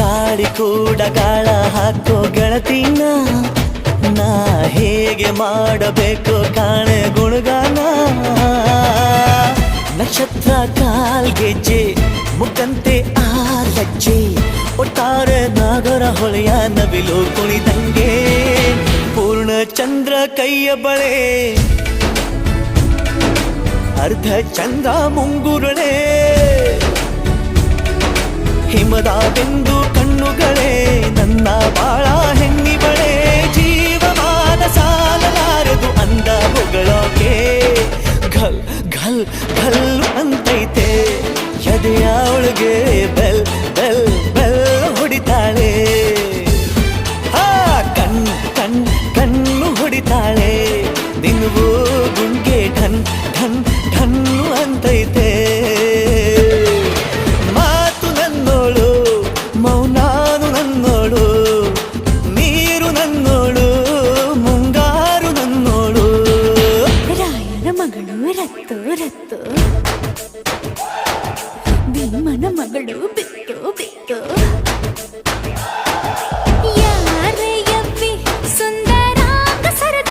ಗಾಳಿ ಕೂಡ ಗಾಳ ಹಾಕೋ ಗೆಳತಿನ ನಾ ಹೇಗೆ ಮಾಡಬೇಕು ಕಾಣೆ ಗುಣಗಾನ ನಕ್ಷತ್ರ ಕಾಲ್ಗೆಜ್ಜೆ ಮುಖಂತೆ ಆಲಜ್ಜೆ ಒಟ್ಟಾರೆ ನಾಗರ ಹೊಳೆಯ ನವಿಲು ಕುಣಿದಂಗೆ ಪೂರ್ಣ ಚಂದ್ರ ಕೈಯ ಬಳೆ ಅರ್ಧ ಚಂದ್ರ ಮುಂಗುರುಳೆ ಹಿಮದ ಬೆಂದು ಕಣ್ಣುಗಳೇ ನನ್ನ ಬಾಳ ಹೆಣ್ಣಿಬಳೆ ಜೀವಮಾನ ಸಾಲಲಾರದು ಅಂದ ಹೊಗಳೋಕೆ ಘಲ್ ಘಲ್ ಘಲ್ ಅಂತೈತೆ ಎದೆಯ ಒಳಗೆ ಬೆಲ್ ಬೆಲ್ ಬೆಲ್ ಹೊಡಿತಾಳೆ ಕಣ್ ಕಣ್ ಕಣ್ಣು ಹೊಡಿತಾಳೆ ದಿನವೂ ಗುಂಗೆ ಢನ್ ಢನ್ ಢನ್ನು ಅಂತೈತೆ ಮಾತು ನನ್ನೋಳು ಮೌನಾನು ನನ್ನೋಳು ನೀರು ನನ್ನೋಳು ಮುಂಗಾರು ನನ್ನೋಳು ರಾಯನ ಮಗಳು ರತ್ತು ರತ್ತು ಭೀಮನ ಮಗಳು ಬಿತ್ತು ಬಿತ್ತು